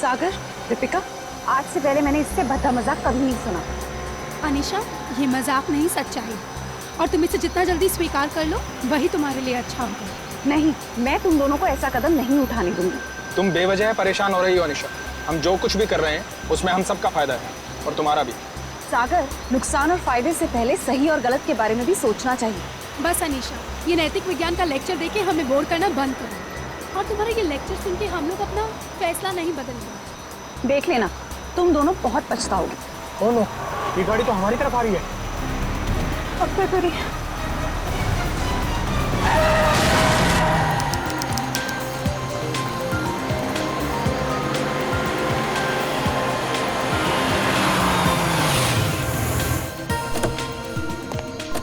सागर, दीपिका, आज से पहले मैंने इससे भद्दा मजाक कभी नहीं सुना। अनीशा, ये मजाक नहीं, सच्चाई। और तुम इसे जितना जल्दी स्वीकार कर लो वही तुम्हारे लिए अच्छा होगा। नहीं, मैं तुम दोनों को ऐसा कदम नहीं उठाने दूंगी। तुम बेवजह परेशान हो रही हो अनीशा। हम जो कुछ भी कर रहे हैं उसमें हम सबका फायदा है और तुम्हारा भी। सागर, नुकसान और फायदे से पहले सही और गलत के बारे में भी सोचना चाहिए। बस अनीशा, ये नैतिक विज्ञान का लेक्चर देके हमें बोर करना बंद करो। और तुम्हारा ये लेक्चर सुन के हम लोग अपना फैसला नहीं बदलेंगे। देख लेना, तुम दोनों बहुत पछताओगे। ओ नो, ये गाड़ी तो हमारी तरफ आ रही है। अब क्या करें?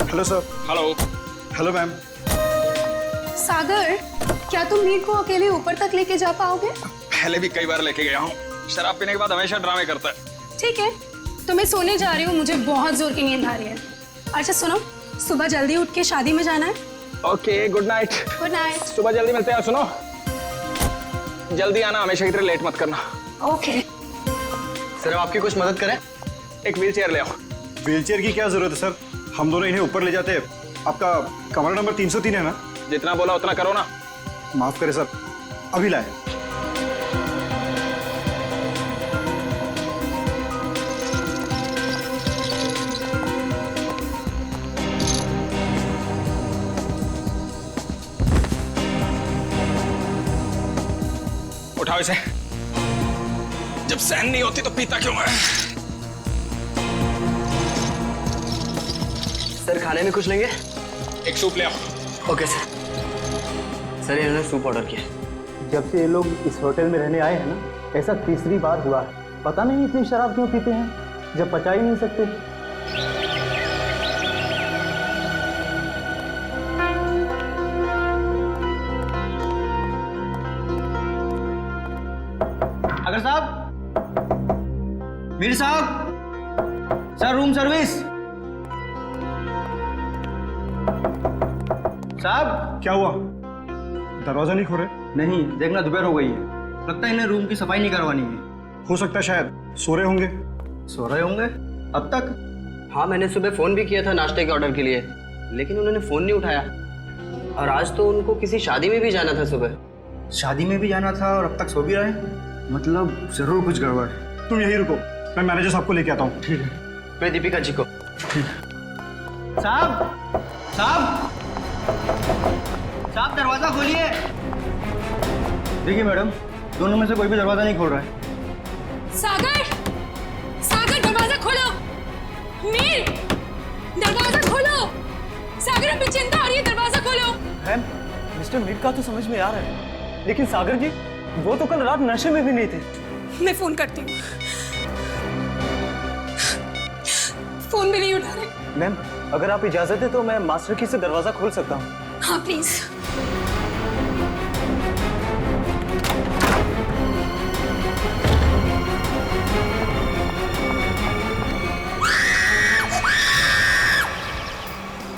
Hello sir. Hello. Hello ma'am. Sagar, क्या तुम मीर को अकेले ऊपर तक लेके जा पाओगे? पहले भी कई बार लेके गया हूँ। शराब पीने के बाद हमेशा ड्रामे करता है। ठीक है, तो मैं सोने जा रही हूँ, मुझे बहुत जोर की नींद आ रही है। अच्छा सुनो, सुबह जल्दी उठ के शादी में जाना है। Okay, good night. Good night. सुबह जल्दी मिलते हैं। सुनो, जल्दी आना, हमेशा की तरह लेट मत करना। ओके। सर, हम आपकी कुछ मदद करें? एक व्हील चेयर ले आओ। व्हीलचेयर की क्या जरूरत है सर? हम दोनों इन्हें ऊपर ले जाते हैं। आपका कमरा नंबर 303 है ना? जितना बोला उतना करो ना। माफ करें सर, अभी लाए। उठाओ इसे। जब सहन नहीं होती तो पीता क्यों है? सर, खाने में कुछ लेंगे? एक सूप ले आओ। Okay sir. सर, इन्होंने सूप ऑर्डर किया। जब से ये लोग इस होटल में रहने आए हैं ना, ऐसा तीसरी बार हुआ है। पता नहीं इतनी शराब क्यों पीते हैं जब पचा ही नहीं सकते। अगर साहब, मीर साहब, सर रूम सर्विस। साहब, क्या हुआ? दरवाजा नहीं खोले? नहीं, देखना दोपहर हो गई है, लगता है इन्हें रूम की सफाई नहीं करवानी है। हो सकता है शायद सो रहे होंगे। सो रहे होंगे अब तक? हाँ, मैंने सुबह फोन भी किया था नाश्ते के ऑर्डर के लिए, लेकिन उन्होंने फोन नहीं उठाया। और आज तो उनको किसी शादी में भी जाना था सुबह। शादी में भी जाना था और अब तक सो भी रहे हैं, मतलब जरूर कुछ गड़बड़ है। तुम यहीं रुको, मैं मैनेजर साहब को लेके आता हूँ। ठीक है। मैं दीपिका जी को। साहब, साहब, साहब, दरवाजा खोलिए। देखिए मैडम, दोनों में से कोई भी दरवाजा नहीं खोल रहा है। सागर, सागर, दरवाजा खोलो। मीर, दरवाजा खोलो। सागर, हमें चिंता हो रही है, दरवाजा खोलो। मैम, मिस्टर मीर का तो समझ में आ रहा है, लेकिन सागर जी, वो तो कल रात नशे में भी नहीं थे। मैं फोन करती हूँ। फोन भी नहीं उठा रहे। मैम, अगर आप इजाजत है तो मैं मास्टर की से दरवाजा खोल सकता हूँ। हाँ प्लीज।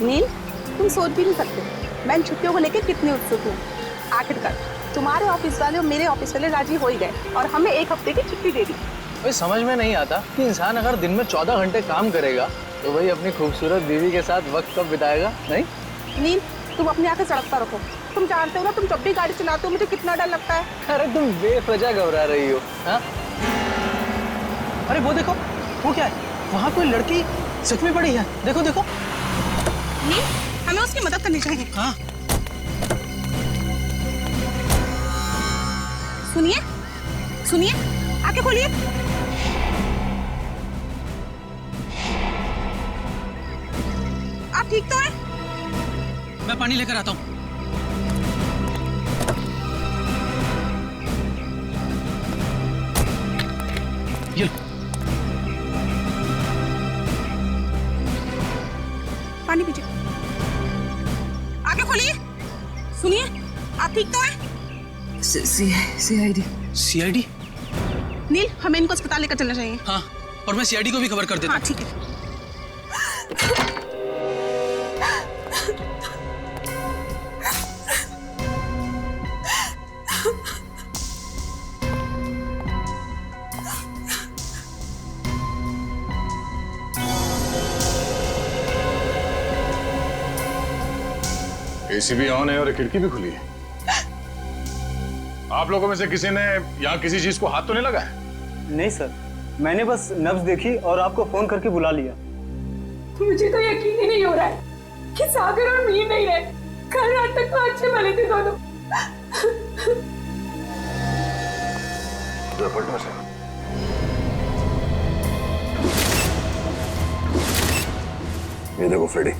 नील, तुम सोच भी नहीं सकते मैं इन छुट्टियों को लेकर कितनी उत्सुक हूँ। आखिरकार तुम्हारे ऑफिस वाले और मेरे ऑफिस वाले राजी हो ही गए और हमें एक हफ्ते की छुट्टी दे दी। भाई समझ में नहीं आता कि इंसान अगर दिन में 14 घंटे काम करेगा तो वही अपनी खूबसूरत बीवी के साथ वक्त कब बिताएगा? नहीं नील, तुम अपनी आंखें सड़कता रखो। तुम जानते हो ना, तुम जब भी गाड़ी चलाते हो मुझे कितना डर लगता है। अरे तुम बेवजह घबरा रही हो। हाँ, अरे वो देखो, वो क्या है? वहाँ कोई लड़की सच में पड़ी है। देखो देखो। नील, हमें उसकी मदद करनी चाहिए। हाँ, सुनिए, सुनिए, आंखें खोलिए। आप ठीक तो हैं? मैं पानी लेकर आता हूँ। ये लो। पानी पीजिए। आंखें खोलिए। सुनिए, आप ठीक तो हैं? सीआईडी। सीआईडी? नील, हमें इनको अस्पताल लेकर चलना चाहिए। हाँ, और मैं सीआईडी को भी खबर कर देता हूँ। हाँ ठीक है। एसी भी ऑन है और खिड़की भी खुली है। आप लोगों में से किसी ने यहाँ किसी चीज को हाथ तो नहीं लगाया? नहीं सर, मैंने बस नब्ज देखी और आपको फोन करके बुला लिया। मुझे तो यकीन ही नहीं हो रहा है कि सागर और मीर नहीं रहे। कल रात तक तो अच्छे भले थे दोनों। ये देखो फ्रेडी,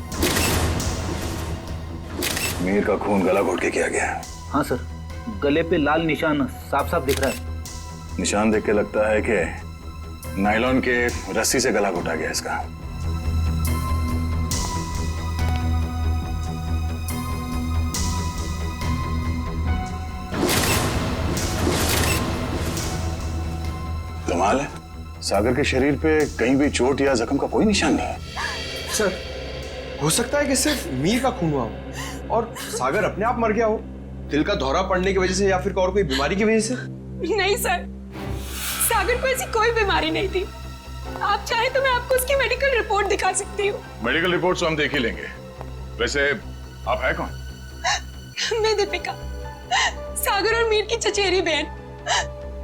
मीर का खून गला घोट के किया गया है। हाँ सर, गले पे लाल निशान साफ साफ दिख रहा है। निशान देख के लगता है कि नायलॉन के रस्सी से गला घोटा गया इसका। कमाल है, सागर के शरीर पे कहीं भी चोट या जख्म का कोई निशान नहीं है। सर, हो सकता है कि सिर्फ मीर का खून हुआ हो और सागर अपने आप मर गया हो, दिल का दौरा पड़ने की वजह से या फिर और कोई बीमारी की वजह से। नहीं सर, सागर को ऐसी कोई बीमारी नहीं थी। आप चाहे तो मैं आपको उसकी मेडिकल रिपोर्ट दिखा सकती हूँ। मेडिकल रिपोर्ट तो हम देख ही लेंगे। वैसे आप है कौन? मैं दीपिका, सागर और मीर की चचेरी बहन।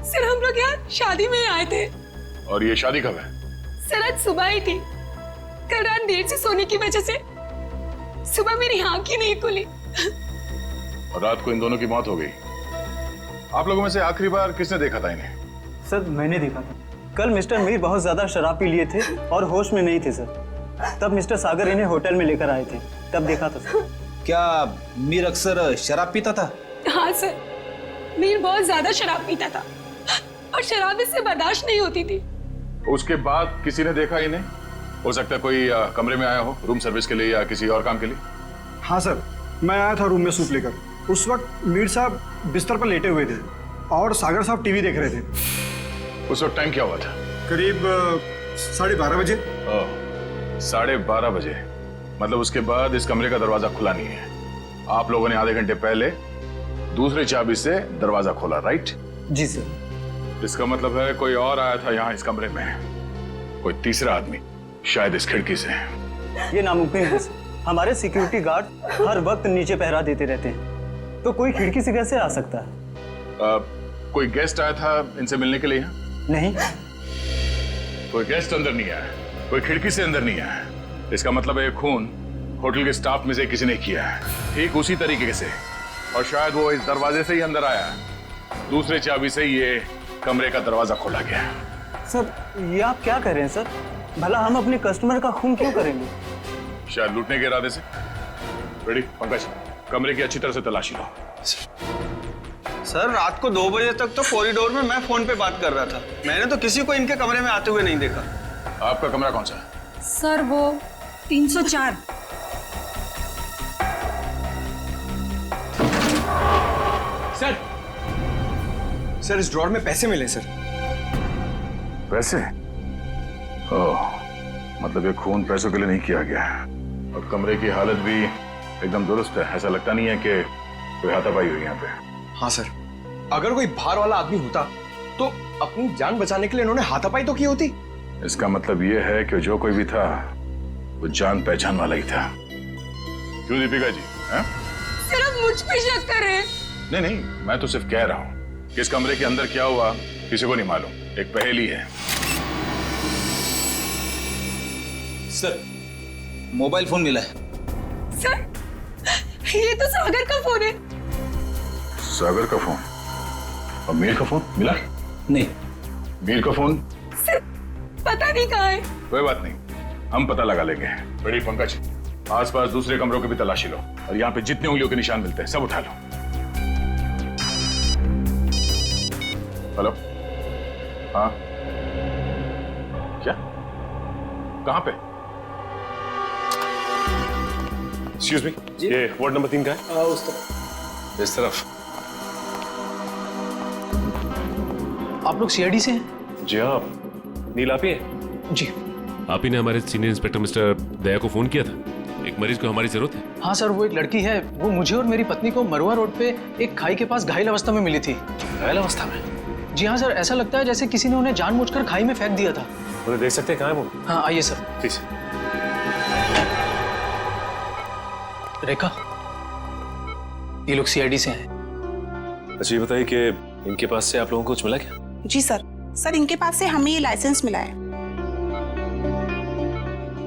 सर, हम लोग यहाँ शादी में आए थे। और ये शादी कब है? सर, आज सुबह ही थी। कल रात देर से सोने की वजह से सुबह मेरी आंख ही नहीं खुली। और रात को इन दोनों की मौत हो गई। आप लोगों में से आखिरी बार किसने देखा था इन्हें? सर, मैंने देखा था। कल मिस्टर मीर बहुत ज्यादा शराब पी लिए थे और होश में नहीं थे सर। तब मिस्टर सागर इन्हें होटल में लेकर आए थे, तब देखा था सर। क्या मीर अक्सर शराब पीता था? हाँ सर, मीर बहुत ज्यादा शराब पीता था और शराब इससे बर्दाश्त नहीं होती थी। उसके बाद किसी ने देखा इन्हें? हो सकता है कोई कमरे में आया हो रूम सर्विस के लिए या किसी और काम के लिए। हाँ सर, मैं आया था रूम में सूप लेकर। उस वक्त मीर साहब बिस्तर पर लेटे हुए थे और सागर साहब टीवी देख रहे थे। उस वक्त टाइम क्या हुआ था? करीब 12:30 बजे। 12:30 बजे, मतलब उसके बाद इस कमरे का दरवाजा खुला नहीं है। आप लोगों ने आधे घंटे पहले दूसरी चाबी से दरवाजा खोला, राइट? जी सर। इसका मतलब है कोई और आया था यहाँ इस कमरे में, कोई तीसरा आदमी, शायद इस खिड़की से। ये नामुमकिन है सर। हमारे सिक्योरिटी गार्ड हर वक्त नीचे पहरा देते रहते हैं, तो कोई खिड़की से कैसे आ सकता है? कोई गेस्ट आया था इनसे मिलने के लिए यहाँ? नहीं। कोई गेस्ट अंदर नहीं आया, कोई खिड़की से अंदर नहीं आया। इसका मतलब है खून होटल के स्टाफ में से किसी ने किया है, ठीक उसी तरीके से। और शायद वो इस दरवाजे से ही अंदर आया, दूसरे चाबी से ये कमरे का दरवाजा खोला गया। सर, ये आप क्या कह रहे हैं सर? भला हम अपने कस्टमर का खून क्यों करेंगे? शायद लूटने के इरादे से। रेडी पंकज, कमरे की अच्छी तरह से तलाशी लो। सर, रात को 2 बजे तक तो कॉरिडोर में मैं फोन पे बात कर रहा था। मैंने तो किसी को इनके कमरे में आते हुए नहीं देखा। आपका कमरा कौन सा है? सर, वो 304। सर, इस ड्रॉर में पैसे मिले सर। पैसे? ओह, मतलब ये खून पैसों के लिए नहीं किया गया। और कमरे की हालत भी एकदम दुरुस्त है, ऐसा लगता नहीं है कि कोई हाथापाई हुई यहाँ पे। हाँ सर, अगर कोई बाहर वाला आदमी होता तो अपनी जान बचाने के लिए इन्होंने हाथापाई तो की होती। इसका मतलब ये है कि जो कोई भी था वो जान पहचान वाला ही था। क्यों दीपिका जी? हैं? सर, आप मुझ पे शक कर रहे हैं? नहीं नहीं, मैं तो सिर्फ कह रहा हूँ कि इस कमरे के अंदर क्या हुआ किसी को नहीं मालूम, एक पहेली है। सर, मोबाइल फोन मिला है। सर, ये तो सागर का फोन है। सागर का फोन और मीर का फोन मिला? नहीं। मीर का फोन? सर, पता नहीं कहाँ है। कोई बात नहीं, हम पता लगा लेंगे। बड़ी पंकज, आसपास दूसरे कमरों की भी तलाशी लो और यहाँ पे जितने उंगलियों के निशान मिलते हैं सब उठा लो। हेलो? हाँ, क्या? कहाँ पे? एक्सक्यूज मी, ये वार्ड नंबर 3 का है? उस तरफ। इस तरफ? आप लोग सीआईडी से हैं? जी हाँ, नील आप ही हैं? जी। आप ही ने हमारे सीनियर इंस्पेक्टर मिस्टर दया को फोन किया था, एक मरीज को हमारी जरूरत है। हाँ सर, वो एक लड़की है, वो मुझे और मेरी पत्नी को मरुआ रोड पे एक खाई के पास घायल अवस्था में मिली थी। घायल अवस्था में? जी हाँ सर, ऐसा लगता है जैसे किसी ने उन्हें जानबूझकर खाई में फेंक दिया था। उन्हें देख सकते हैं कहाँ है वो? हाँ, आइए सर। प्लीज। रेखा, ये लोग सीआईडी से हैं। अच्छा, ये बताइए कि इनके पास से आप लोगों को कुछ मिला क्या? जी सर। सर इनके पास से हमें ये लाइसेंस मिला है।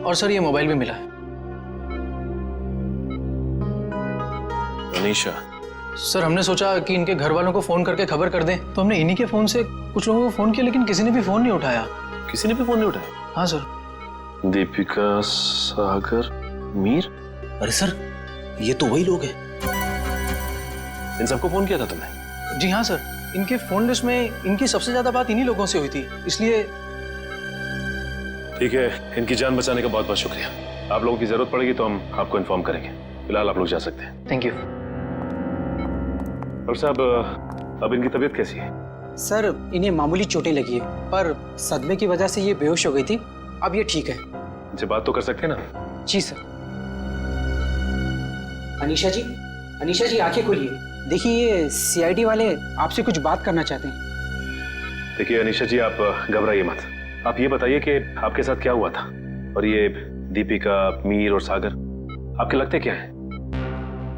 और सर ये मोबाइल भी मिला है। अनीशा, सर हमने सोचा कि इनके घर वालों को फोन करके खबर कर दें, तो हमने इन्हीं के फोन से कुछ लोगों को फोन किया, लेकिन किसी ने भी फोन नहीं उठाया। किसी ने भी फोन नहीं उठाया? हाँ सर। दीपिका, सागर, मीर। अरे सर, ये तो वही लोग हैं। इन सबको फोन किया था तुमने? जी हाँ सर, इनके फोन लिस्ट में इनकी सबसे ज्यादा बात इन्हीं लोगों से हुई थी, इसलिए। ठीक है, इनकी जान बचाने का बहुत बहुत शुक्रिया। आप लोगों की जरूरत पड़ेगी तो हम आपको इन्फॉर्म करेंगे। फिलहाल आप लोग जा सकते हैं। Thank you. डॉक्टर साहब, अब इनकी तबीयत कैसी है? सर इन्हें मामूली चोटें लगी है, पर सदमे की वजह से ये बेहोश हो गई थी। अब ये ठीक है। इनसे बात तो कर सकते हैं ना? जी सर। अनीशा जी आंखें खोलिए। देखिए ये सीआईडी वाले आपसे कुछ बात करना चाहते हैं। देखिए अनीशा जी, आप घबराइए मत। आप ये बताइए कि आपके साथ क्या हुआ था, और ये दीपिका, मीर और सागर आपके लगते क्या हैं?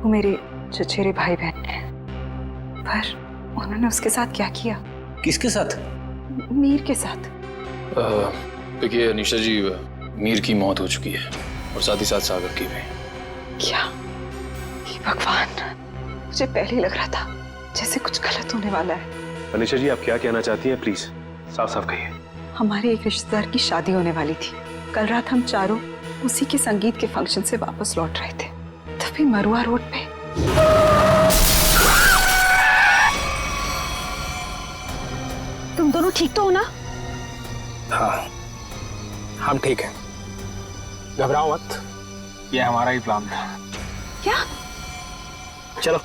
वो मेरे चचेरे भाई बहन हैं, पर उन्होंने उसके साथ क्या किया? किसके साथ? मीर के साथ। देखिए अनीशा जी, मीर की मौत हो चुकी है और साथ ही साथ सागर की भी। क्या? हे भगवान, मुझे पहले ही लग रहा था जैसे कुछ गलत होने वाला है। अनीशा जी, आप क्या कहना चाहती हैं? प्लीज साफ साफ कहिए। हमारे एक रिश्तेदार की शादी होने वाली थी। कल रात हम चारों उसी के संगीत के फंक्शन से वापस लौट रहे थे, तभी मरुआ रोड पे तुम दोनों ठीक तो हो ना? हाँ, हम ठीक हैं। घबराओ मत, ये हमारा ही प्लान था। क्या? चलो।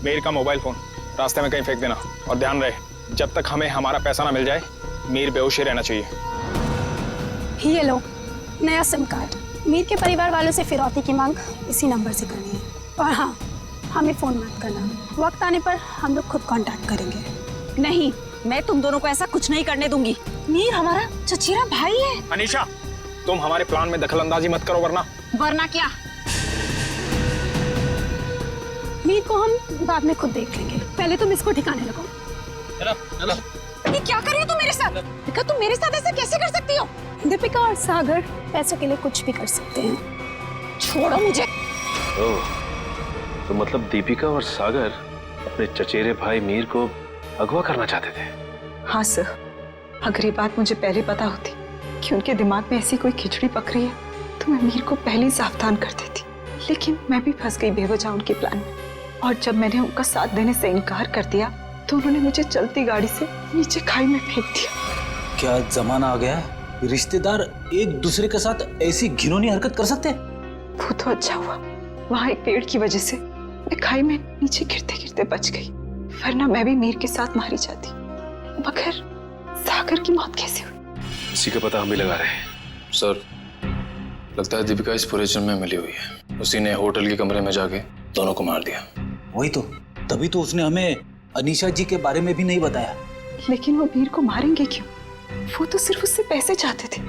मीर का मोबाइल फोन रास्ते में कहीं फेंक देना, और ध्यान रहे जब तक हमें हमारा पैसा ना मिल जाए मीर बेहोश ही रहना चाहिए। ये लो नया सिम कार्ड। मीर के परिवार वालों से फिरौती की मांग इसी नंबर से करनी है। और हाँ, हमें फोन मत करना, वक्त आने पर हम लोग खुद कांटेक्ट करेंगे। नहीं, मैं तुम दोनों को ऐसा कुछ नहीं करने दूंगी। मीर हमारा चचेरा भाई है। अनीशा, तुम हमारे प्लान में दखल अंदाजी मत करो, वरना क्या? मीर को हम बाद में खुद देख लेंगे, पहले तुम इसको ठिकाने लगाओ। ये क्या कर रही हो तुम मेरे साथ? दीपिका, तुम मेरे साथ ऐसा कैसे कर सकती हो? दीपिका और सागर पैसों के लिए कुछ भी कर सकते हैं। छोड़ो मुझे। ओह, तो मतलब दीपिका और सागर अपने चचेरे भाई मीर को अगवा करना चाहते थे? हाँ सर, अगर ये बात मुझे पहले पता होती कि उनके दिमाग में ऐसी कोई खिचड़ी पक रही है तो मैं मीर को पहले ही सावधान कर देती। लेकिन मैं भी फंस गई बेवजह उनके प्लान में, और जब मैंने उनका साथ देने से इनकार कर दिया तो उन्होंने मुझे चलती गाड़ी से नीचे खाई में फेंक दिया। क्या जमाना आ गया है? रिश्तेदार एक दूसरे के साथ ऐसी घिनौनी हरकत कर सकते हैं? वो तो अच्छा हुआ, वहाँ एक पेड़ की वजह से मैं खाई में नीचे गिरते गिरते बच गई, वरना मैं भी मीर के साथ मारी जाती। मगर सागर की मौत कैसे हुई? इसी का पता हम भी लगा रहे हैं। सर, लगता है दीपिका इस पूरे जुर्म में मिली हुई है। उसी ने होटल के कमरे में जाके दोनों को मार दिया। वही तो, तभी तो उसने हमें अनीशा जी के बारे में भी नहीं बताया। लेकिन वो मीर को मारेंगे क्यों? वो तो सिर्फ उससे पैसे चाहते थे।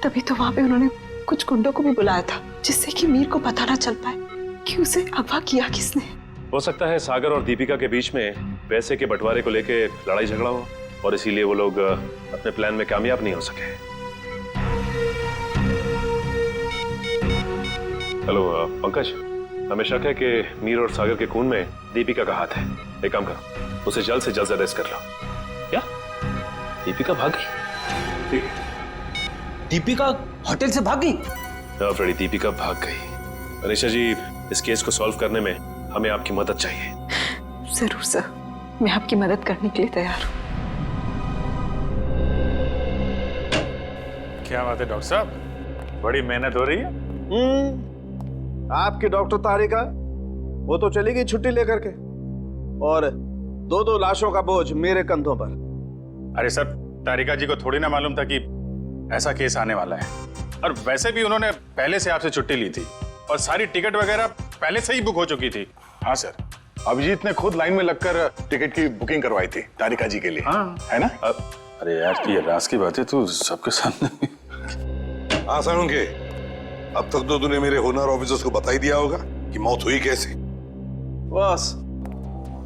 तभी तो वहां पे उन्होंने कुछ गुंडों को भी बुलाया था, जिससे कि मीर को पता ना चल पाए कि उसे अगवा किया किसने। हो सकता है सागर और दीपिका के बीच में पैसे के बंटवारे को लेके लड़ाई झगड़ा हो, और इसीलिए वो लोग अपने प्लान में कामयाब नहीं हो सके। हेलो पंकज, हमें शक है कि मीर और सागर के खून में दीपिका का हाथ है। एक काम करो, उसे जल्द से जल्द अरेस्ट कर लो। क्या? दीपिका भाग गई? ठीक है। दीपिका होटल से भाग गई? हाँ फ्रेडी, दीपिका भाग गई। अनीशा जी, इस केस को सॉल्व करने में हमें आपकी मदद चाहिए। जरूर सर, मैं आपकी मदद करने के लिए तैयार हूँ। क्या बात है डॉक्टर साहब, बड़ी मेहनत हो रही है। आपकी डॉक्टर तारिका, वो तो चली गई छुट्टी लेकर के, और दो लाशों का बोझ मेरे कंधों पर। अरे सर, तारिका जी को थोड़ी ना मालूम था कि ऐसा केस आने वाला है, और वैसे भी उन्होंने पहले से आपसे छुट्टी ली थी और सारी टिकट वगैरह पहले से ही बुक हो चुकी थी। हाँ सर, अभिजीत ने खुद लाइन में लगकर टिकट की बुकिंग करवाई थी तारिका जी के लिए। हाँ। है ना? अरे यार, ये राज की बातें तो सबके सामने। हाँ साळुंखे, अब तक तो तूने मेरे होनर ऑफिसर्स को बता ही दिया होगा कि मौत हुई कैसे। बस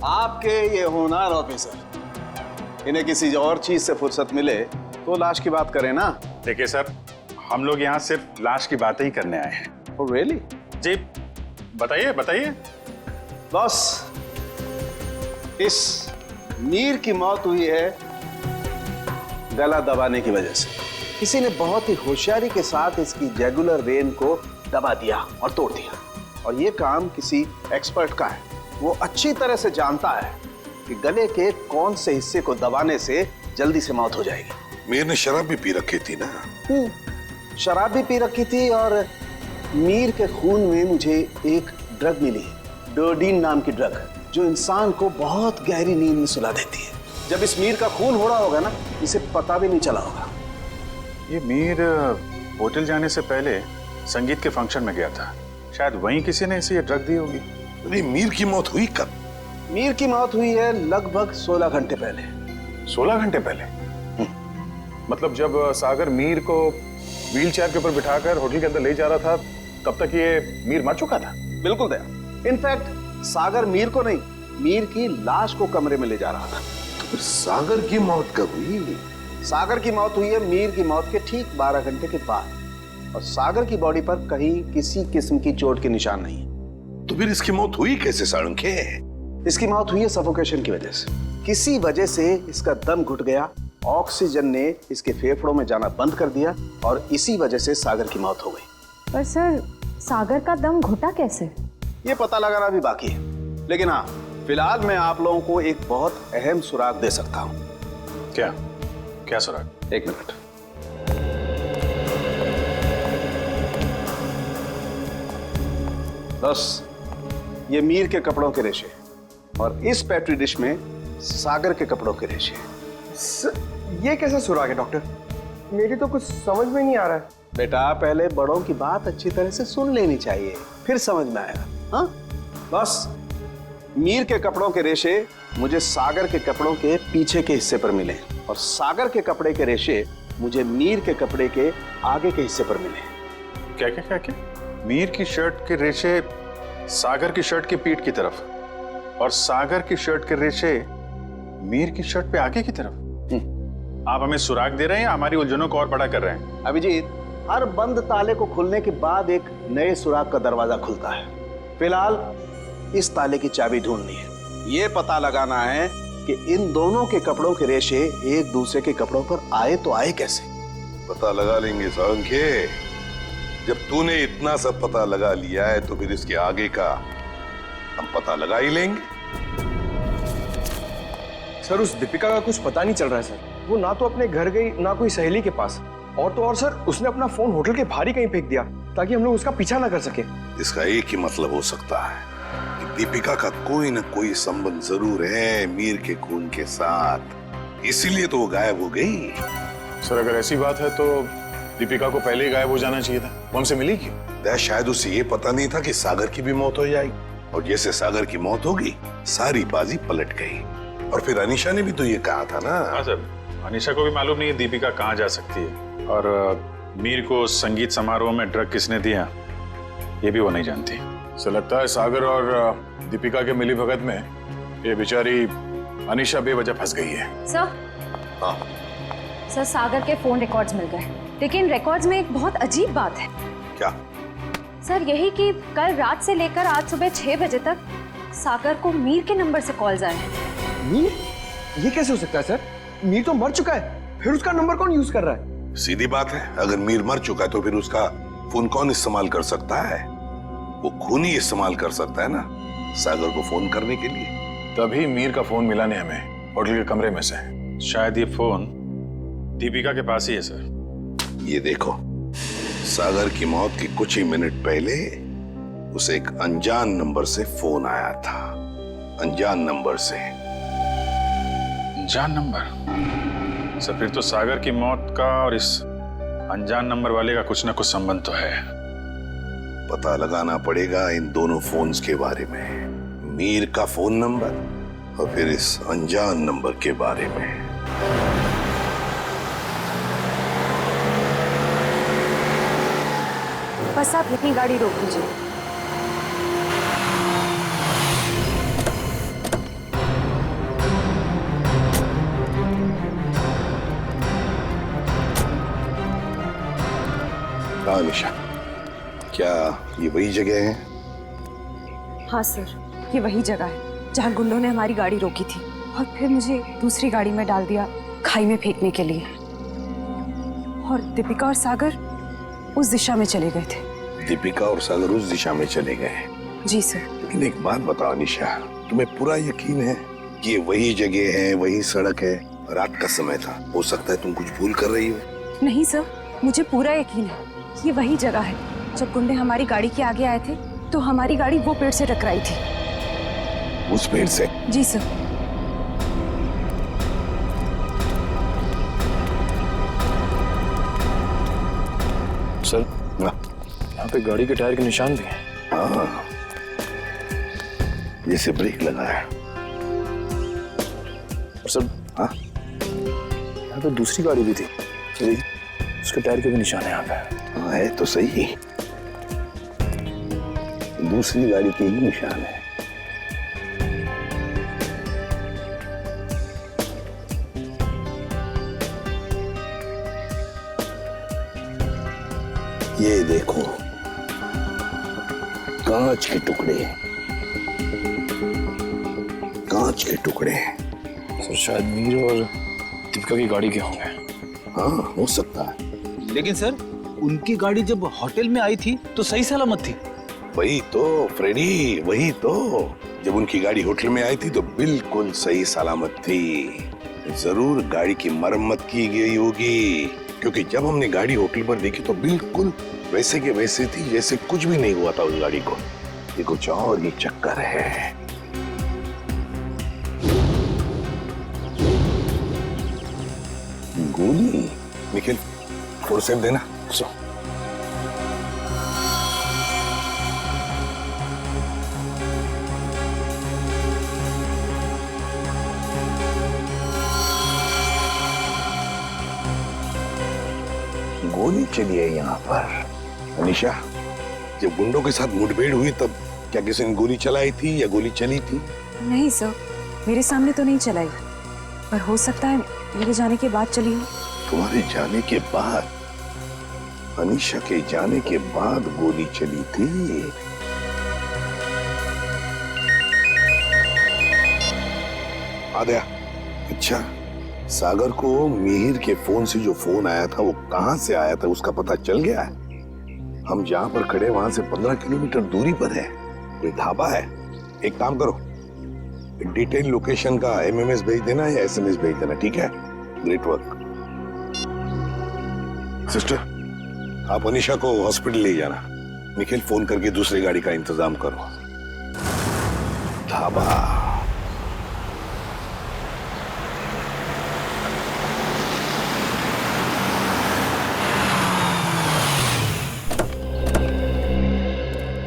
आपके ये होनहार ऑफिसर इन्हें किसी और चीज से फुर्सत मिले तो लाश की बात करें ना। देखिए सर, हम लोग यहाँ सिर्फ लाश की बातें ही करने आए हैं। Oh really? जी बताइए बताइए। बस इस मीर की मौत हुई है गला दबाने की वजह से। किसी ने बहुत ही होशियारी के साथ इसकी जैगुलर वेन को दबा दिया और तोड़ दिया, और ये काम किसी एक्सपर्ट का है। वो अच्छी तरह से जानता है कि गले के कौन से हिस्से को दबाने से जल्दी से मौत हो जाएगी। मीर ने शराब भी पी रखी थी ना? शराब भी पी रखी थी, और मीर के खून में मुझे एक ड्रग मिली, डोडीन नाम की ड्रग, जो इंसान को बहुत गहरी नींद में सुला देती है। जब इस मीर का खून हो रहा होगा ना, इसे पता भी नहीं चला होगा। ये मीर होटल जाने से पहले संगीत के फंक्शन में गया था, शायद वहीं किसी ने इसे ये ड्रग दी होगी। नहीं, मीर की मौत हुई कब? मीर की मौत हुई है लगभग 16 घंटे पहले। 16 घंटे पहले? मतलब जब सागर मीर को व्हील चेयर के ऊपर बिठाकर होटल के अंदर ले जा रहा था, तब तक ये मीर मर चुका था? बिल्कुल दया। इनफैक्ट सागर मीर को नहीं, मीर की लाश को कमरे में ले जा रहा था। तो फिर सागर की मौत कब हुई? सागर की मौत हुई है मीर की मौत के ठीक 12 घंटे के बाद, और सागर की बॉडी पर कहीं किसी किस्म की चोट के निशान नहीं है। तो फिर इसकी मौत हुई कैसे साळुंखे? इसकी मौत हुई है सफोकेशन की वजह से। किसी वजह से इसका दम घुट गया, ऑक्सीजन ने इसके फेफड़ों में जाना बंद कर दिया, और इसी वजह से सागर की मौत हो गई। पर सर, सागर का दम घुटा कैसे? ये पता लगाना भी बाकी है, लेकिन हाँ, फिलहाल मैं आप लोगों को एक बहुत अहम सुराग दे सकता हूँ। क्या क्या सुराग? एक मिनट। बस ये मीर के कपड़ों के रेशे, और इस पेट्री डिश में सागर के कपड़ों के रेशे। ये कैसा सुराग है डॉक्टर? मेरी तो कुछ समझ में नहीं आ रहा है। बेटा, पहले बड़ों की बात अच्छी तरह से सुन लेनी चाहिए, फिर समझ में आएगा। हाँ, बस मीर के कपड़ों के रेशे मुझे सागर के कपड़ों के पीछे के हिस्से पर मिले, और सागर के कपड़े के रेशे मुझे मीर के कपड़े के आगे के हिस्से पर मिले। क्या क्या क्या क्या? मीर की शर्ट के रेशे सागर की शर्ट की पीठ की तरफ, और सागर की शर्ट के रेशे मीर की शर्ट पे आगे की तरफ। आप हमें सुराग दे रहे हैं या हमारी उलझनों को और बड़ा कर रहे हैं? अभिजीत, हर बंद ताले को खुलने के बाद एक नए सुराग का दरवाजा खुलता है। फिलहाल इस ताले की चाबी ढूंढनी है। ये पता लगाना है कि इन दोनों के कपड़ों के रेशे एक दूसरे के कपड़ों पर आए तो आए कैसे। पता लगा लेंगे साळुंखे। जब तूने इतना सब पता लगा लिया है तो फिर इसके आगे का हम पता लगा ही लेंगे। सर, उस दीपिका का कुछ पता नहीं चल रहा है सर। वो ना तो अपने घर गई, ना कोई सहेली के पास, और तो और सर, उसने अपना फोन होटल के बाहर ही कहीं फेंक दिया ताकि हम लोग उसका पीछा ना कर सके। इसका एक ही मतलब हो सकता है कि दीपिका का कोई ना कोई संबंध जरूर है मीर के खून के साथ, इसीलिए तो वो गायब हो गई। सर, अगर ऐसी बात है तो दीपिका को पहले ही गायब हो जाना चाहिए था। वो हमसे मिली क्यों? शायद उसे ये पता नहीं था कि सागर की भी मौत हो जाएगी, और जैसे सागर की मौत होगी सारी बाजी पलट गई। और फिर अनीशा ने भी तो ये कहा था ना। हाँ सर, अनीशा को भी मालूम नहीं है दीपिका कहाँ जा सकती है, और मीर को संगीत समारोह में ड्रग किसने दिया ये भी वो नहीं जानती। सो लगता है सागर और दीपिका के मिली भगत में ये बेचारी अनीशा बेवजह फंस गई है। सर, हाँ सर, सागर के फोन रिकॉर्ड्स मिल गए, लेकिन रिकॉर्ड्स में एक बहुत अजीब बात है। क्या? सर, यही कि कल रात से लेकर आज सुबह 6 बजे तक सागर को मीर के नंबर से कॉल्स आए हैं। मीर? ये कैसे हो सकता है सर? मीर तो मर चुका है, फिर उसका नंबर कौन यूज कर रहा है? सीधी बात है, अगर मीर मर चुका है तो फिर उसका फोन कौन इस्तेमाल कर सकता है? वो खून ही इस्तेमाल कर सकता है ना सागर को फोन करने के लिए। तभी मीर का फोन मिला नहीं हमें होटल के कमरे में से। शायद ये फोन दीपिका के पास ही है सर। ये देखो, सागर की मौत के कुछ ही मिनट पहले उसे एक अनजान नंबर से फोन आया था। अनजान नंबर से। अनजान नंबर? सर, फिर तो सागर की मौत का और इस अनजान नंबर वाले का कुछ ना कुछ संबंध तो है। पता लगाना पड़ेगा इन दोनों फोन्स के बारे में, मीर का फोन नंबर और फिर इस अनजान नंबर के बारे में। बस आप यहीं गाड़ी रोक दीजिए। हाँ निशा, क्या ये वही जगह है? हाँ सर, ये वही जगह है जहाँ गुंडों ने हमारी गाड़ी रोकी थी और फिर मुझे दूसरी गाड़ी में डाल दिया खाई में फेंकने के लिए। और दीपिका और सागर उस दिशा में चले गए थे। दीपिका और सागर उस दिशा में चले गए? जी सर। लेकिन एक बात बताओ निशा, तुम्हें पूरा यकीन है कि ये वही जगह है, वही सड़क है? रात का समय था, हो सकता है तुम कुछ भूल कर रही हो। नहीं सर, मुझे पूरा यकीन है ये वही जगह है। जब गुंडे हमारी गाड़ी के आगे आए थे तो हमारी गाड़ी वो पेड़ से टकराई थी। उस पेड़ से? जी सर। सर, यहाँ पे गाड़ी के टायर के निशान भी हैं। हाँ, जैसे ब्रेक लगा है। और सर, हाँ, यहाँ पे दूसरी गाड़ी भी थी, उसके टायर के भी निशान है यहाँ पे। हाँ, है तो सही, दूसरी गाड़ी के ही निशान है। ये देखो, कांच के टुकड़े, कांच के टुकड़े। सर शायद मीर और दीपिका की गाड़ी के होंगे। हाँ, हो सकता है। लेकिन सर, उनकी गाड़ी जब होटल में आई थी तो सही सलामत थी। वही तो फ्रेडी, वही तो। जब उनकी गाड़ी होटल में आई थी तो बिल्कुल सही सलामत थी। जरूर गाड़ी की मरम्मत की गई होगी, क्योंकि जब हमने गाड़ी होटल पर देखी तो बिल्कुल वैसे के वैसे थी जैसे कुछ भी नहीं हुआ था उस गाड़ी को। ये कुछ और ही चक्कर है। गोली? निखिल, फोर्सेप देना। सो गोली चली है यहाँ पर। अनीशा, जब गुंडों के साथ मुठभेड़ हुई तब क्या किसी ने गोली चलाई थी या गोली चली थी? नहीं सर, मेरे सामने तो नहीं चलाई, पर हो सकता है मेरे जाने के बाद चली हो। तुम्हारे जाने के बाद? अनीशा के जाने के बाद गोली चली थी? आ गया। अच्छा, सागर को मिहिर के फोन से जो फोन आया था वो कहां से आया था उसका पता चल गया है? हम जहां पर खड़े वहां से 15 किलोमीटर दूरी पर है, कोई ढाबा है। एक काम करो, डिटेल लोकेशन का एमएमएस भेज देना या एसएमएस भेज देना, ठीक है? Great work. सिस्टर, आप अनीशा को हॉस्पिटल ले जाना। निखिल, फोन करके दूसरी गाड़ी का इंतजाम करो। ढाबा।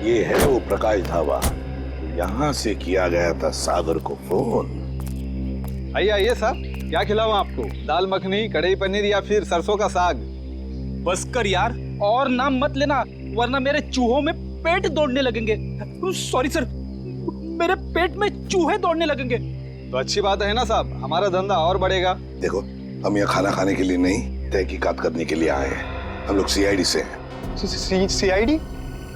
ये है वो प्रकाश ढाबा, यहां से किया गया था सागर को फोन। आइए आइए साहब, क्या खिलाऊं आपको? दाल मखनी, कढ़ाई पनीर या फिर सरसों का साग? बस कर यार, और नाम मत लेना वरना मेरे चूहों में पेट दौड़ने लगेंगे। सॉरी सर, मेरे पेट में चूहे दौड़ने लगेंगे। तो अच्छी बात है ना साहब, हमारा धंधा और बढ़ेगा। देखो, हम यहाँ खाना खाने के लिए नहीं, तहकीकात करने के लिए आए हैं। हम लोग सीआईडी से हैं। सीआईडी?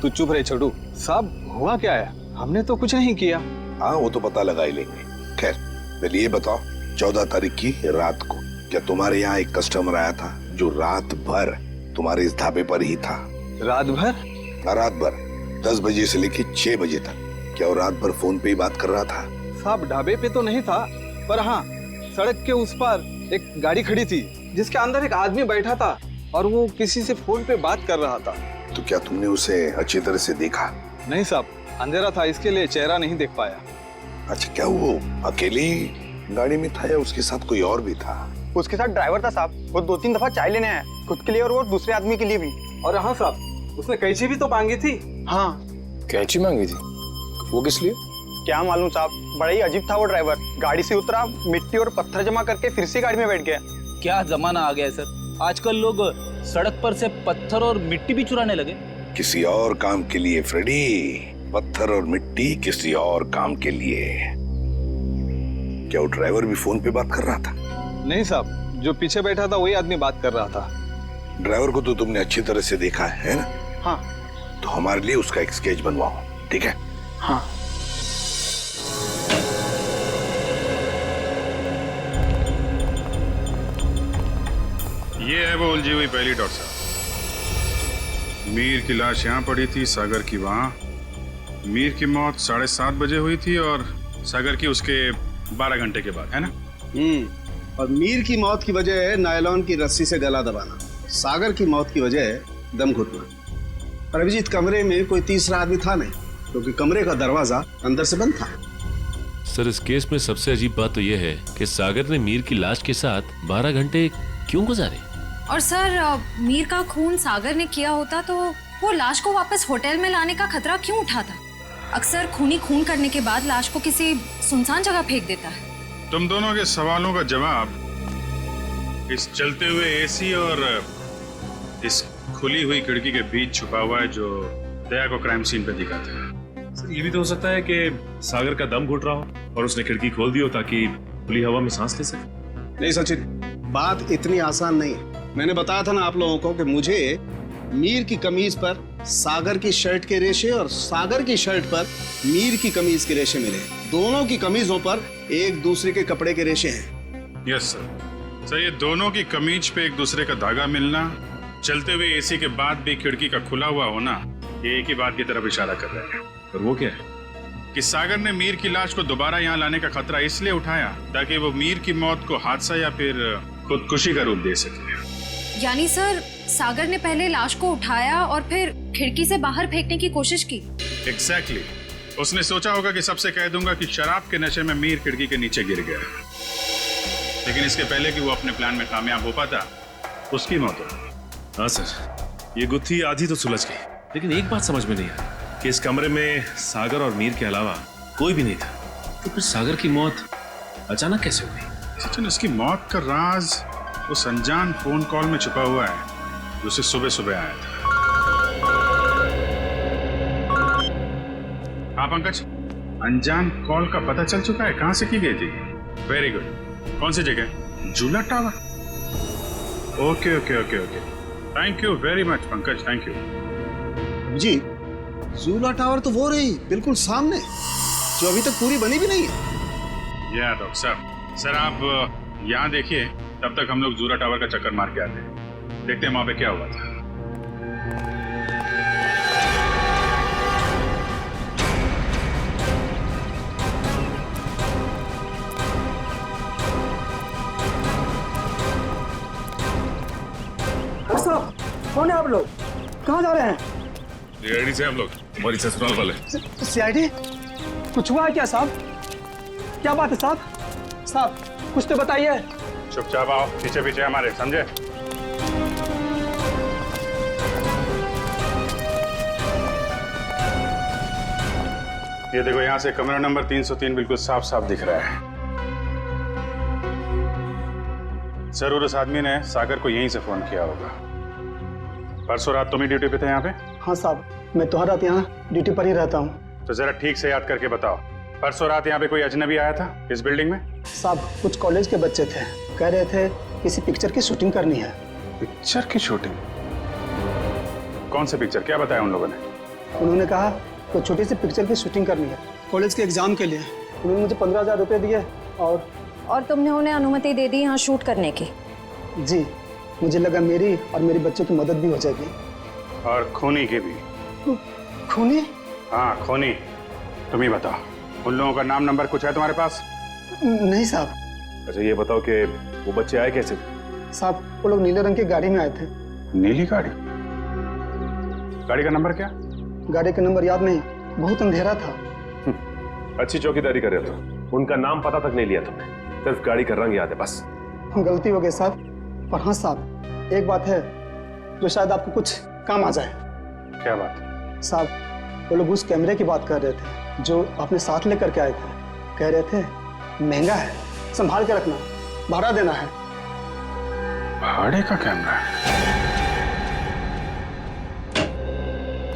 तू चुप रहे छोटू। साहब, हुआ क्या है? हमने तो कुछ नहीं किया। हाँ, वो तो पता लगा ही लेंगे। खैर, पहले ये बताओ, 14 तारीख की रात को क्या तुम्हारे यहाँ एक कस्टमर आया था जो रात भर तुम्हारे इस ढाबे पर ही था? रात भर? रात भर 10 बजे से लेकर 6 बजे तक। क्या वो रात भर फोन पे ही बात कर रहा था? साहब, ढाबे पे तो नहीं था, पर हाँ, सड़क के उस पार एक गाड़ी खड़ी थी जिसके अंदर एक आदमी बैठा था और वो किसी से फोन पे बात कर रहा था। तो क्या तुमने उसे अच्छी तरह से देखा? नहीं साहब, अंधेरा था, इसके लिए चेहरा नहीं देख पाया। अच्छा, क्या वो अकेली गाड़ी में था या उसके साथ कोई और भी था? उसके साथ ड्राइवर था साहब, वो 2-3 दफा चाय लेने आया, खुद के लिए और वो दूसरे आदमी के लिए भी। और हाँ साहब, उसने कैंची भी तो मांगी थी। हाँ, कैंची मांगी थी? वो किस लिए? क्या मालूम साहब, बड़ा ही अजीब था वो ड्राइवर। गाड़ी से उतरा, मिट्टी और पत्थर जमा करके फिर से गाड़ी में बैठ गया। क्या जमाना आ गया है सर, आजकल लोग सड़क पर से पत्थर और मिट्टी भी चुराने लगे। किसी और काम के लिए फ्रेडी, पत्थर और मिट्टी किसी और काम के लिए। क्या वो ड्राइवर भी फोन पे बात कर रहा था? नहीं साहब, जो पीछे बैठा था वही आदमी बात कर रहा था। ड्राइवर को तो तुमने अच्छी तरह से देखा है ना? हाँ। तो हमारे लिए उसका एक स्केच बनवाओ, ठीक है? हाँ। ये है वो उलझी हुई पहली डॉट साहब। मीर की लाश यहाँ पड़ी थी, सागर की वहाँ। मीर की मौत 7:30 बजे हुई थी और सागर की उसके 12 घंटे के बाद, है ना? और मीर की मौत की वजह है नायलॉन की रस्सी से गला दबाना, सागर की मौत की वजह है दम घुटना। पर अभिजीत, कमरे में कोई तीसरा आदमी था नहीं, क्योंकि कमरे का दरवाजा अंदर से बंद था। सर, इस केस में सबसे अजीब बात तो यह है कि सागर ने मीर की लाश के साथ 12 घंटे क्यों गुजारे? और सर, मीर का खून सागर ने किया होता तो वो लाश को वापस होटल में लाने का खतरा क्यों उठाता? अक्सर खूनी खून करने के बाद लाश को किसी सुनसान जगह फेंक देता है। तुम दोनों के सवालों का जवाब इस चलते हुए एसी और इस खुली हुई खिड़की के बीच छुपा हुआ है, जो दया को क्राइम सीन पे दिखाता है। सर, ये भी तो हो सकता है कि सागर का दम घुट रहा हो और उसने खिड़की खोल दी हो ताकि खुली हवा में सांस ले सके। नहीं सचिन, बात इतनी आसान नहीं है। मैंने बताया था ना आप लोगों को कि मुझे मीर की कमीज पर सागर की शर्ट के रेशे और सागर की शर्ट पर मीर की कमीज के रेशे मिले। दोनों की कमीजों पर एक दूसरे के कपड़े के रेशे हैं। Yes sir. सर, ये दोनों की कमीज पे एक दूसरे का धागा मिलना, चलते हुए एसी के बाद भी खिड़की का खुला हुआ होना, ये एक ही बात की तरफ इशारा कर रहा है। और वो क्या है? कि सागर ने मीर की लाश को दोबारा यहाँ लाने का खतरा इसलिए उठाया ताकि वो मीर की मौत को हादसा या फिर खुदकुशी का रूप दे सके। यानी सर, सागर ने पहले लाश को उठाया और फिर खिड़की से बाहर फेंकने की कोशिश की। एग्जैक्टली। उसने सोचा होगा कि सबसे कह दूंगा कि शराब के नशे में मीर खिड़की के नीचे गिर गया, लेकिन इसके पहले कि वो अपने प्लान में कामयाब हो पाता, उसकी मौत हो। हाँ सर, ये गुत्थी आधी तो सुलझ गई, लेकिन एक बात समझ में नहीं आई कि इस कमरे में सागर और मीर के अलावा कोई भी नहीं था, तो फिर सागर की मौत अचानक कैसे हो गई? सचिन, उसकी मौत का राज उस अनजान फोन कॉल में छुपा हुआ है जो उसे सुबह सुबह आया था। हाँ पंकज, अनजान कॉल का पता चल चुका है कहाँ से की गई थी? Very good. कौन सी जगह? झूला tower. Okay okay okay okay, thank you very much Pankaj, thank you. जी, झूला टावर तो वो रही बिल्कुल सामने, जो अभी तक पूरी बनी भी नहीं है। या डॉक्टर साहब, सर आप यहाँ देखिए, तब तक हम लोग झूला टावर का चक्कर मार के आते हैं, देखते हैं वहां पे क्या हुआ था। साहब, कौन है आप लोग? कहाँ जा रहे हैं? रेडी से हम लोग, हमारी ससुराल वाले। सीआईडी? कुछ हुआ है क्या साहब? क्या बात है साहब? साहब कुछ तो बताइए। चुपचाप आओ, पीछे पीछे हमारे, समझे? ये देखो, यहाँ से कमरा नंबर 303 बिल्कुल साफ साफ दिख रहा है। जरूर उस आदमी ने सागर को यहीं से फोन किया होगा। परसों रात तुम ही ड्यूटी पे थे यहाँ पे? हाँ साहब, मैं तो हर रात यहाँ ड्यूटी पर ही रहता हूँ। तो जरा ठीक से याद करके बताओ, परसों रात यहाँ पे कोई अजनबी आया था इस बिल्डिंग में? साहब, कुछ कॉलेज के बच्चे थे, कह रहे थे किसी पिक्चर की शूटिंग करनी है। पिक्चर की शूटिंग? कौन सी पिक्चर, क्या बताया उन लोगों ने? उन्होंने कहा तो छोटी सी पिक्चर की शूटिंग करनी है कॉलेज के एग्जाम के लिए। उन्होंने मुझे 15,000 रुपये दिए और तुमने उन्हें अनुमति दे दी यहाँ शूट करने की? जी, मुझे लगा मेरी और मेरे बच्चों की मदद भी हो जाएगी। और खूनी की भी। खूनी? हाँ खूनी। तुम ही बताओ, उन लोगों का नाम नंबर कुछ है तुम्हारे पास? नहीं साहब। अच्छा ये बताओ कि वो बच्चे आए कैसे? साहब, वो लोग नीले रंग की गाड़ी में आए थे। नीली गाड़ी? गाड़ी का नंबर क्या? गाड़ी का नंबर याद नहीं, बहुत अंधेरा था। अच्छी चौकीदारी कर रहे हो। उनका नाम पता तक नहीं लिया तुमने, सिर्फ गाड़ी का रंग याद है बस। गलती हो गई साहब। पर हाँ साहब, एक बात है जो शायद आपको कुछ काम आ जाए। क्या बात? साहब, वो लोग उस कैमरे की बात कर रहे थे जो आपने साथ लेकर के आए थे। कह रहे थे महंगा है, संभाल के रखना, भाड़ा देना है। भाड़े का कैमरा?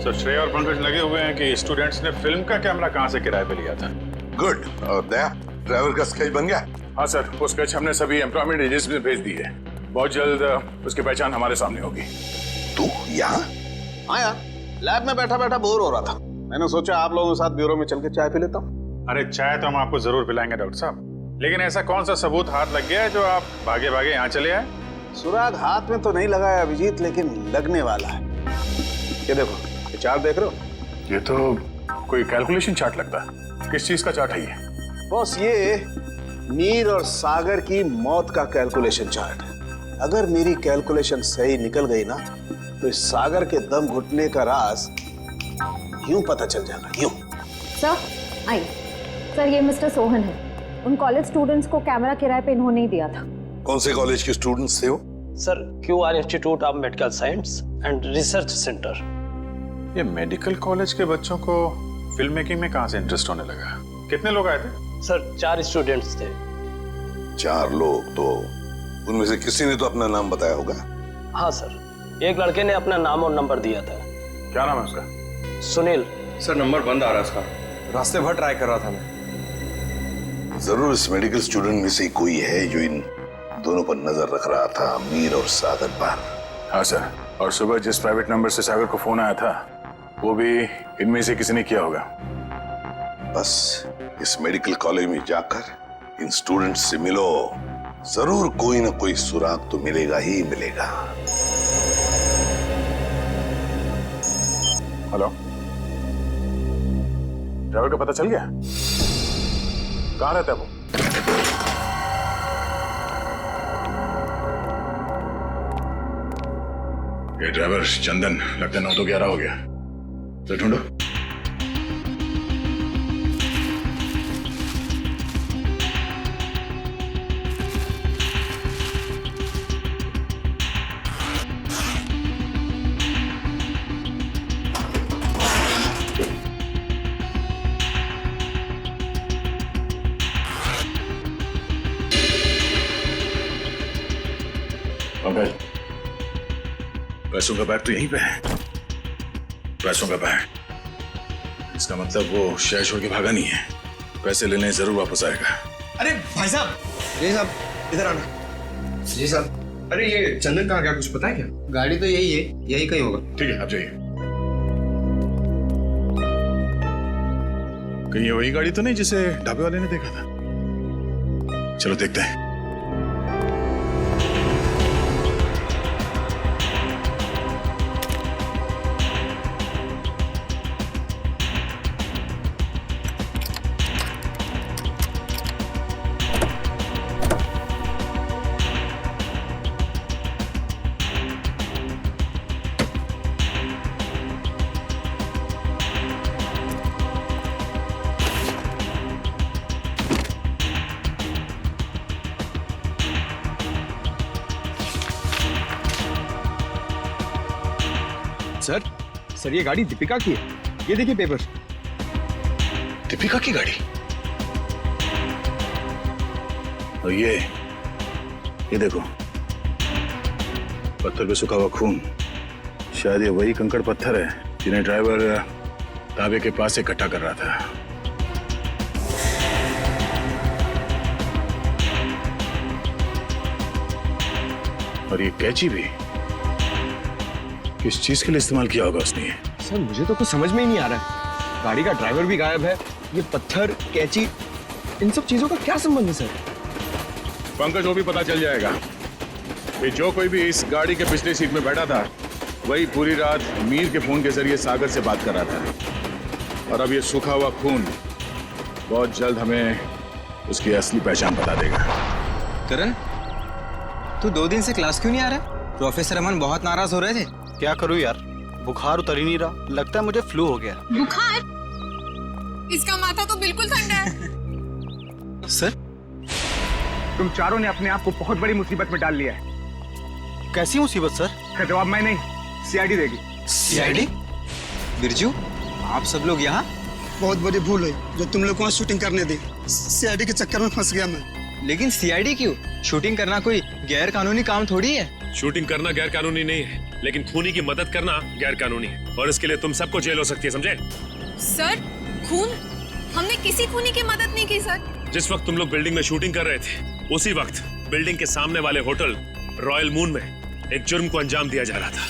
सर श्रेया और पंकज लगे हुए हैं कि स्टूडेंट्स ने फिल्म का कैमरा कहां से किराए पे लिया था। गुड। और दया, ड्राइवर का स्केच बन गया? हाँ सर, वो स्केच हमने सभी एम्प्लॉयमेंट एजेंसी में भेज दी है। बहुत जल्द उसकी पहचान हमारे सामने होगी। तू यहाँ? हाँ यार, लैब में बैठा बैठा बोर हो रहा था। मैंने सोचा आप लोगों के साथ ब्यूरो में चल के चाय पी लेता हूँ। अरे चाय तो हम आपको जरूर पिलाएंगे डॉक्टर साहब, लेकिन ऐसा कौन सा सबूत हाथ लग गया है जो आप भागे भागे यहाँ चले आए? सुराग हाथ में तो नहीं लगा है अभिजीत, लेकिन लगने वाला है। ये देखो, ये चार्ट देख रहे हो? ये तो कोई कैलकुलेशन चार्ट लगता है। किस चीज का चार्ट है ये? बॉस, ये मीर और सागर की मौत का कैलकुलेशन चार्ट है। अगर मेरी कैलकुलेशन सही निकल गई ना, तो इस सागर के दम घुटने का राज यूं पता चल जाएगा, यूं। सर आइए। सर ये मिस्टर सोहन है। उन कॉलेज स्टूडेंट्स को कैमरा किराए पे इन्होंने ही दिया था। कौन से कॉलेज के स्टूडेंट्स थे वो? Sir QR institute of medical science and research centre. ये मेडिकल कॉलेज के बच्चों को फिल्म मेकिंग में कहां से इंटरेस्ट होने लगा? कितने लोग आए थे? सर 4 स्टूडेंट्स थे। 4 लोग? तो उनमें से किसी ने तो अपना नाम बताया होगा। हाँ सर, एक लड़के ने अपना नाम और नंबर दिया था। क्या नाम है उसका? सुनील। सर नंबर बंद आ रहा है उसका, रास्ते भर ट्राई कर रहा था मैं। जरूर इस मेडिकल स्टूडेंट में से कोई है जो इन दोनों पर नजर रख रहा था, मीर और सागर पर। हाँ सर, और सुबह जिस प्राइवेट नंबर से सागर को फोन आया था वो भी इनमें से किसी ने किया होगा। बस इस मेडिकल कॉलेज में जाकर इन स्टूडेंट्स से मिलो, जरूर कोई ना कोई सुराग तो मिलेगा ही मिलेगा। हेलो, ड्राइवर का पता चल गया? कहाँ रहता है वो? ये ड्राइवर चंदन, लगता है 9 तो 11 हो गया। तो ढूंढो। पंकज, पैसों का बैग तो यहीं पे है। पैसों का बैग, इसका मतलब वो शहर छोड़ के भागा नहीं है। पैसे लेने जरूर वापस आएगा। अरे भाई साहब, जी साहब इधर आना। जी साहब। अरे ये चंदन कहाँ गया, कुछ पता है क्या? गाड़ी तो यही है, यही कहीं होगा। ठीक है, आप जाइए। कहीं ये वही गाड़ी तो नहीं जिसे ढाबे वाले ने देखा था? चलो देखते हैं। सर ये गाड़ी दीपिका की है। ये देखिए पेपर। दीपिका की गाड़ी? और ये देखो, पत्थर पे सूखा हुआ खून। शायद ये वही कंकड़ पत्थर है जिन्हें ड्राइवर ढाबे के पास इकट्ठा कर रहा था। और ये कैंची भी किस चीज के लिए इस्तेमाल किया होगा उसने? सर मुझे तो कुछ समझ में ही नहीं आ रहा है। गाड़ी का ड्राइवर भी गायब है, ये पत्थर, कैंची, इन सब चीजों का क्या संबंध है सर? पंकज, वो भी पता चल जाएगा कि जो कोई भी इस गाड़ी के पिछले सीट में बैठा था वही पूरी रात मीर के फोन के जरिए सागर से बात कर रहा था। और अब ये सूखा हुआ खून बहुत जल्द हमें उसकी असली पहचान बता देगा। करण, तू 2 दिन से क्लास क्यों नहीं आ रहा? प्रोफेसर अमन बहुत नाराज हो रहे थे। क्या करूं यार, बुखार उतर ही नहीं रहा। लगता है मुझे फ्लू हो गया। बुखार? इसका माथा तो बिल्कुल ठंडा है। सर, तुम चारों ने अपने आप को बहुत बड़ी मुसीबत में डाल लिया है। कैसी मुसीबत सर? का जवाब मैं नहीं, सीआईडी देगी। सीआईडी? बिरजू, आप सब लोग यहाँ? बहुत बड़ी भूल है जो तुम लोग को शूटिंग करने दी। सीआईडी के चक्कर में फंस गया मैं। लेकिन सीआईडी क्यों? शूटिंग करना कोई गैर कानूनी काम थोड़ी है। शूटिंग करना गैर कानूनी नहीं है, लेकिन खूनी की मदद करना गैर कानूनी है, और इसके लिए तुम सबको जेल हो सकती है, समझे? सर खून? हमने किसी खूनी की मदद नहीं की सर। जिस वक्त तुम लोग बिल्डिंग में शूटिंग कर रहे थे, उसी वक्त बिल्डिंग के सामने वाले होटल रॉयल मून में एक जुर्म को अंजाम दिया जा रहा था,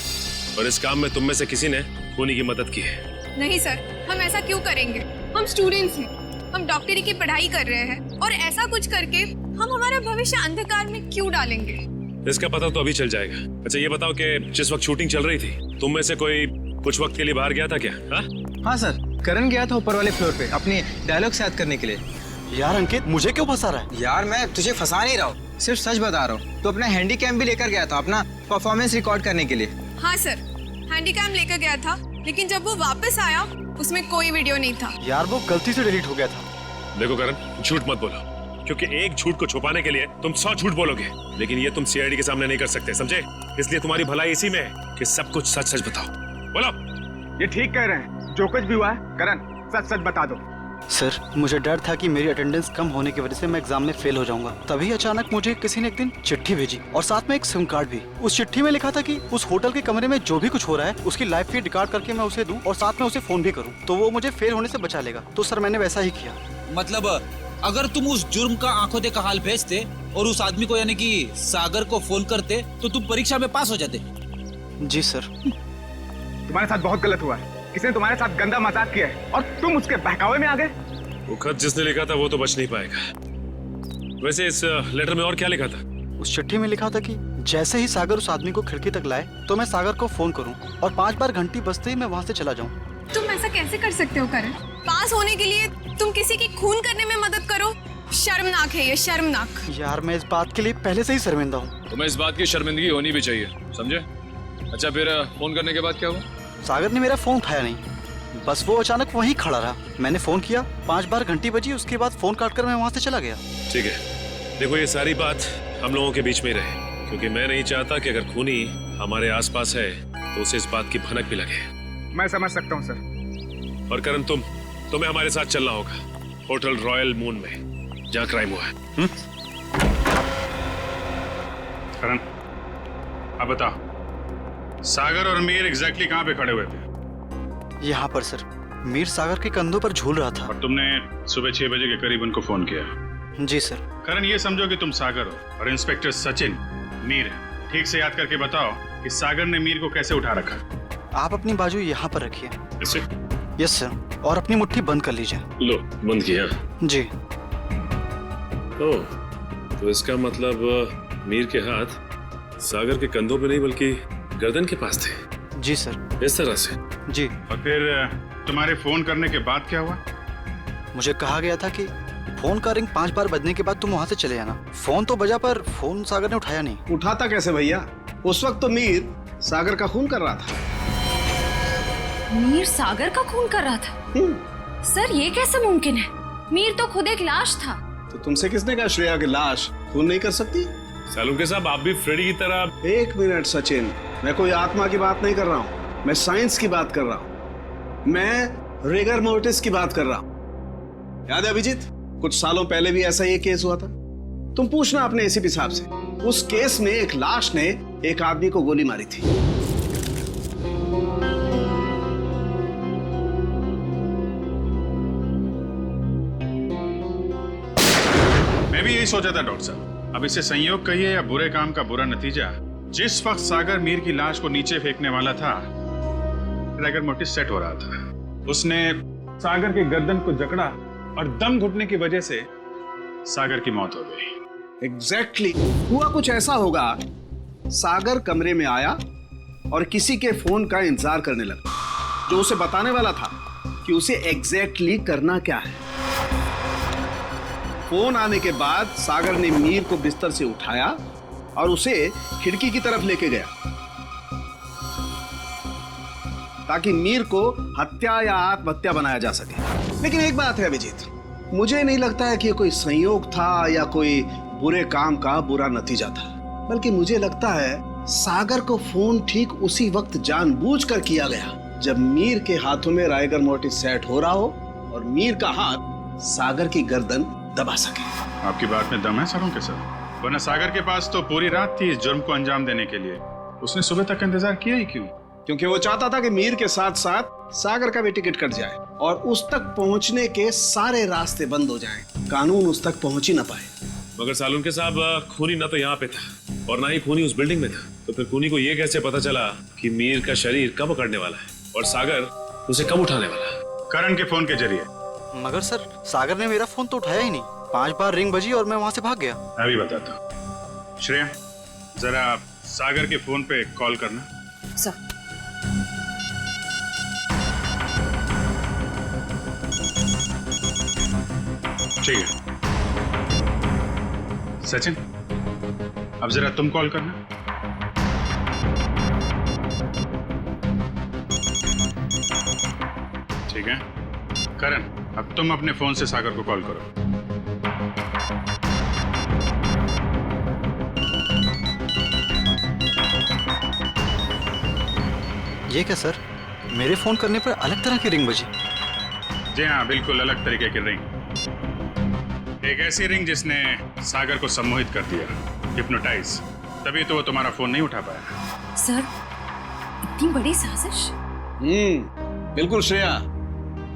और इस काम में तुम में से किसी ने खूनी की मदद की है। नहीं सर, हम ऐसा क्यों करेंगे? हम स्टूडेंट्स हैं, हम डॉक्टरी की पढ़ाई कर रहे हैं, और ऐसा कुछ करके हम हमारा भविष्य अंधकार में क्यों डालेंगे? इसका पता तो अभी चल जाएगा। अच्छा ये बताओ कि जिस वक्त शूटिंग चल रही थी, तुम में से कोई कुछ वक्त के लिए बाहर गया था क्या? हाँ सर, करण गया था ऊपर वाले फ्लोर पे अपनी डायलॉग याद करने के लिए। यार अंकित, मुझे क्यों फंसा रहा है? यार मैं तुझे फंसा नहीं रहा हूँ, सिर्फ सच बता रहा हूँ। तो अपना हैंडी कैम भी लेकर गया था अपना परफॉर्मेंस रिकॉर्ड करने के लिए। हाँ सर, हैंडीकैम लेकर गया था, लेकिन जब वो वापस आया उसमें कोई वीडियो नहीं था। यार वो गलती से डिलीट हो गया था। देखो करण, झूठ मत बोलो, क्योंकि एक झूठ को छुपाने के लिए तुम 100 झूठ बोलोगे, लेकिन ये तुम सीआईडी के सामने नहीं कर सकते, समझे? इसलिए तुम्हारी भलाई इसी में है कि सब कुछ सच सच बताओ। बोलो। ये ठीक कह रहे हैं, जो कुछ भी हुआ है करण सच सच बता दो। सर मुझे डर था कि मेरी अटेंडेंस कम होने की वजह से मैं एग्जाम में फेल हो जाऊंगा। तभी अचानक मुझे किसी ने एक दिन चिट्ठी भेजी, और साथ में एक सिम कार्ड भी। उस चिट्ठी में लिखा था कि उस होटल के कमरे में जो भी कुछ हो रहा है उसकी लाइव फीड रिकॉर्ड करके मैं उसे दूं, और साथ में उसे फोन भी करूं, तो वो मुझे फेल होने से बचा लेगा। तो सर मैंने वैसा ही किया। मतलब अगर तुम उस जुर्म का आंखों देखा हाल भेजते और उस आदमी को यानी कि सागर को फोन करते, तो तुम परीक्षा में पास हो जाते। जी सर। तुम्हारे साथ बहुत गलत हुआ है, किसी ने तुम्हारे साथ गंदा मजाक किया है और तुम उसके बहकावे में आ गए। वो खत जिसने लिखा था वो तो बच नहीं पाएगा। वैसे इस लेटर में और क्या लिखा था? उस चिट्ठी में लिखा था कि जैसे ही सागर उस आदमी को खिड़की तक लाए तो मैं सागर को फोन करूं, और 5 बार घंटी बजते ही मैं वहां से चला जाऊं। तुम ऐसा कैसे कर सकते हो करण? पास होने के लिए तुम किसी की खून करने में मदद करो? शर्मनाक है ये, शर्मनाक। यार मैं इस बात के लिए पहले से ही शर्मिंदा हूँ। तुम्हें इस बात की शर्मिंदगी होनी भी चाहिए, समझे? अच्छा फिर फोन करने के बाद क्या हुआ? सागर ने मेरा फोन उठाया नहीं, बस वो अचानक वहीं खड़ा रहा। मैंने फोन किया, 5 बार घंटी बजी, उसके बाद फोन काटकर मैं वहां से चला गया। ठीक है, देखो ये सारी बात हम लोगों के बीच में ही रहे, क्योंकि मैं नहीं चाहता कि अगर खूनी हमारे आसपास है तो उसे इस बात की भनक भी लगे। मैं समझ सकता हूँ सर। और करण तुम्हें हमारे साथ चलना होगा होटल रॉयल मून में, जहाँ क्राइम हुआ है। करण अब बताओ, सागर और मीर एग्जैक्टली कहाँ पे खड़े हुए थे? यहाँ पर सर। मीर सागर के कंधों पर झूल रहा था। और तुमने सुबह 6 बजे के करीब उनको फोन किया? जी सर। करण ये समझो कि तुम सागर हो और इंस्पेक्टर सचिन मीर है। ठीक से याद करके बताओ कि सागर ने मीर को कैसे उठा रखा? आप अपनी बाजू यहाँ पर रखिए। इसे? यस सर, और अपनी मुट्ठी बंद कर लीजिए। लो, बंद किया? जी। ओह, तो इसका मतलब मीर के हाथ सागर के कंधों पे नहीं बल्कि गर्दन के पास थे। जी सर। इस तरह से? जी। और फिर तुम्हारे फोन करने के बाद क्या हुआ? मुझे कहा गया था कि फोन का रिंग 5 बार बजने के बाद तुम वहां से चले जाना। फोन तो बजा पर फोन सागर ने उठाया नहीं। उठाता कैसे भैया? उस वक्त तो मीर सागर का खून कर रहा था। मीर सागर का खून कर रहा था? सर ये कैसे मुमकिन है? मीर तो खुद एक लाश था। तो तुमसे किसने कहा श्रेया की लाश खून नहीं कर सकती? सालुंके साहब, आप भी फ्रेडी की तरह। 1 मिनट सचिन, मैं कोई आत्मा की बात नहीं कर रहा हूँ, मैं साइंस की बात कर रहा हूँ। मैं रिगर मोर्टिस की बात कर रहा हूँ। याद है अभिजीत, कुछ सालों पहले भी ऐसा ही केस हुआ था। तुम पूछना अपने एसीपी साहब से, उस केस में एक लाश ने एक आदमी को गोली मारी थी। मैं भी यही सोचा था डॉक्टर साहब। अब इसे संयोग कहिए या बुरे काम का बुरा नतीजा, जिस वक्त सागर मीर की लाश को नीचे फेंकने वाला था, रिगर मोर्टिस सेट हो रहा था। उसने सागर के गर्दन को जकड़ा और दम घुटने की वजह से सागर की मौत हो गई। एग्जैक्टली हुआ कुछ ऐसा होगा, सागर कमरे में आया और किसी के फोन का इंतजार करने लगा, जो उसे बताने वाला था कि उसे एग्जैक्टली करना क्या है। फोन आने के बाद सागर ने मीर को बिस्तर से उठाया और उसे खिड़की की तरफ लेके गया, ताकि मीर को हत्या या आत्महत्या बनाया जा सके। लेकिन एक बात है अभिजीत, मुझे नहीं लगता है कि ये कोई संयोग था या कोई बुरे काम का बुरा नतीजा था, बल्कि मुझे लगता है सागर को फोन ठीक उसी वक्त जानबूझकर किया गया जब मीर के हाथों में राइगर मोर्टिस सेट हो रहा हो और मीर का हाथ सागर की गर्दन दबा सके। आपकी बात में दम है सालुंके सर, वरना सागर के पास तो पूरी रात थी इस जुर्म को अंजाम देने के लिए। उसने सुबह तक इंतजार किया ही क्यों? क्योंकि वो चाहता था कि मीर के साथ साथ सागर का भी टिकट कट जाए और उस तक पहुंचने के सारे रास्ते बंद हो जाएं। कानून उस तक पहुंच ही ना पाए। मगर सालुंके साहब, खूनी ना तो यहाँ पे था और ना ही खूनी उस बिल्डिंग में था, तो फिर खूनी को ये कैसे पता चला कि मीर का शरीर कब पकड़ने वाला है और सागर उसे कब उठाने वाला है? करण के फोन के जरिए। मगर सर, सागर ने मेरा फोन तो उठाया ही नहीं। 5 बार रिंग बजी और मैं वहां से भाग गया। मैं भी बताता हूँ। श्रेया, जरा सागर के फोन पे कॉल करना। सर। ठीक है। सचिन, अब जरा तुम कॉल करना। ठीक है। करण, अब तुम अपने फोन से सागर को कॉल करो। ये क्या सर, मेरे फोन करने पर अलग तरह की रिंग बजी? जी हाँ, बिल्कुल अलग तरीके की रिंग। एक ऐसी रिंग जिसने सागर को सम्मोहित कर दिया, हिप्नोटाइज। तभी तो वो तुम्हारा फोन नहीं उठा पाया। सर, इतनी बड़ी साजिश? बिल्कुल श्रेया,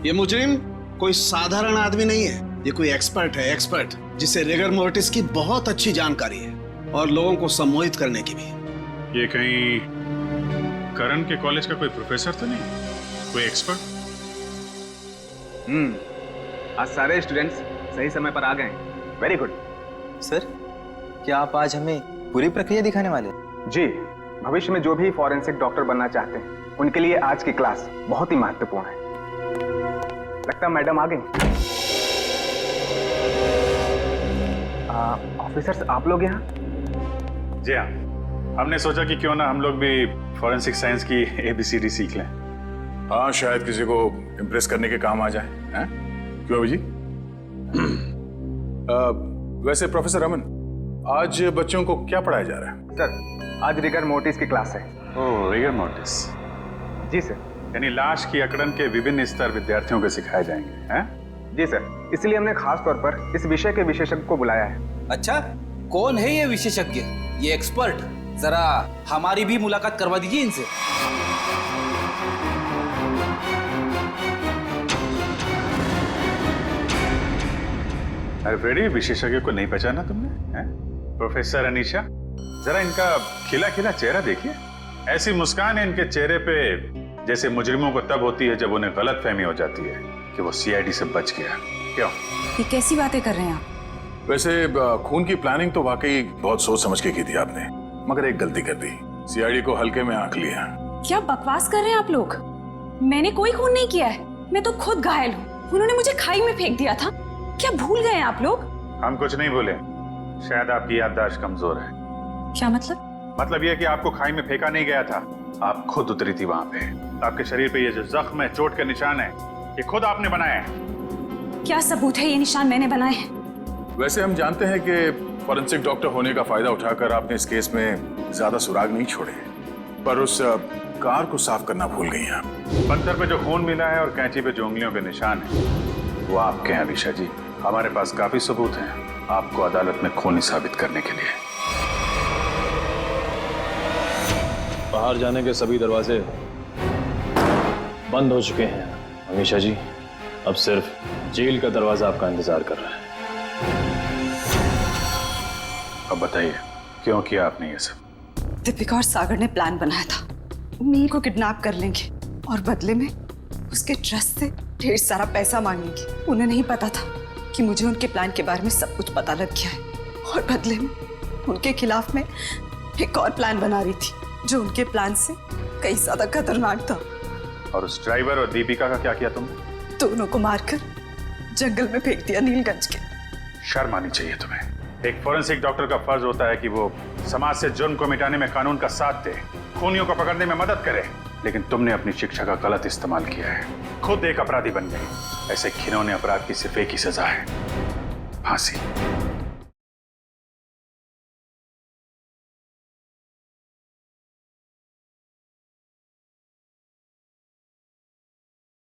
ये मुजरिम कोई साधारण आदमी नहीं है। ये कोई एक्सपर्ट है, एक्सपर्ट जिसे रिगर मोर्टिस की बहुत अच्छी जानकारी है और लोगों को सम्मोहित करने की भी। ये कहीं करण के कॉलेज का कोई प्रोफेसर तो नहीं, कोई एक्सपर्ट? आज सारे स्टूडेंट्स सही समय पर आ गए। Very good. सर, क्या आप आज हमें पूरी प्रक्रिया दिखाने वाले हैं? जी, भविष्य में जो भी फॉरेंसिक डॉक्टर बनना चाहते हैं उनके लिए आज की क्लास बहुत ही महत्वपूर्ण है। लगता है मैडम आ गई। ऑफिसर्स, आप लोग यहाँ? जी हाँ, हमने सोचा कि क्यों ना हम लोग भी फॉरेंसिक साइंस की ABCD सीख लें। हाँ, शायद किसी को इम्प्रेस करने के काम आ जाए। हैं? क्यों अभी जी? वैसे प्रोफेसर रमन, आज बच्चों को क्या पढ़ाया जा रहा है? सर, आज रिगर मोर्टिस की क्लास है। ओह, रिगर मोर्टिस। जी सर। यानी लाश की अकड़न के विभिन्न स्तर विद्यार्थियों को सिखाए जाएंगे, हैं? जी सर, इसलिए हमने खास तौर पर इस विषय के विशेषज्ञ को बुलाया है। अच्छा, कौन है ये विशेषज्ञ, ये एक्सपर्ट? जरा हमारी भी मुलाकात करवा दीजिए इनसे। अरे फ्रेडी, विशेषज्ञ को नहीं पहचाना तुमने? हैं? प्रोफेसर अनीशा, जरा इनका खिला खिला चेहरा देखिए। ऐसी मुस्कान है इनके चेहरे पे जैसे मुजरिमों को तब होती है जब उन्हें गलतफहमी हो जाती है कि वो CID से बच गया। क्यों? ये कैसी बातें कर रहे हैं आप? वैसे खून की प्लानिंग तो वाकई बहुत सोच समझ के की थी आपने, मगर एक गलती कर दी। CID को हल्के में आंक लिया। क्या बकवास कर रहे हैं आप लोग? मैंने कोई खून नहीं किया है, मैं तो खुद घायल हूँ। उन्होंने मुझे खाई में फेंक दिया था। क्या भूल गए आप लोग? हम कुछ नहीं भूले, शायद आपकी याददाश्त कमजोर है। क्या मतलब? मतलब यह कि आपको खाई में फेंका नहीं गया था, आप खुद उतरी थी वहां पे। आपके शरीर पे ये जो जख्म है, चोट के निशान है, ये खुद आपने बनाए हैं। क्या सबूत है ये निशान मैंने बनाए हैं? वैसे हम जानते हैं कि फॉरेंसिक डॉक्टर होने का फायदा उठाकर आपने इस केस में ज्यादा सुराग नहीं छोड़े, पर उस कार को साफ करना भूल गई आप। पत्थर पे जो खून मिला है और कैंची पे जो उंगलियों के निशान है, वो आपके हैं अनीशा जी। हमारे पास काफी सबूत हैं आपको अदालत में खूनी साबित करने के लिए। बाहर जाने के सभी दरवाजे बंद हो चुके हैं अनीशा जी। अब सिर्फ जेल का दरवाजा आपका इंतजार कर रहा है। अब बताइए, क्यों किया आपने ये सब? दीपिका और सागर ने प्लान बनाया था, मीर को किडनैप कर लेंगे और बदले में उसके ट्रस्ट से ढेर सारा पैसा मांगेंगे। उन्हें नहीं पता था कि मुझे उनके प्लान के बारे में सब कुछ पता लग गया है और बदले में उनके खिलाफ मैं एक और प्लान बना रही थी जो उनके प्लान से कई ज्यादा खतरनाक था। और उस ड्राइवर और दीपिका का क्या किया तुमने? दोनों को मारकर जंगल में फेंक दिया नीलगंज के। शर्म आनी चाहिए तुम्हें। एक फॉरेंसिक डॉक्टर का फर्ज होता है कि वो समाज से जुर्म को मिटाने में कानून का साथ दे, खूनियों को पकड़ने में मदद करे, लेकिन तुमने अपनी शिक्षा का गलत इस्तेमाल किया है। खुद एक अपराधी बन गई। ऐसे घिनौने अपराध की सिर्फ एक ही सजा है, फांसी।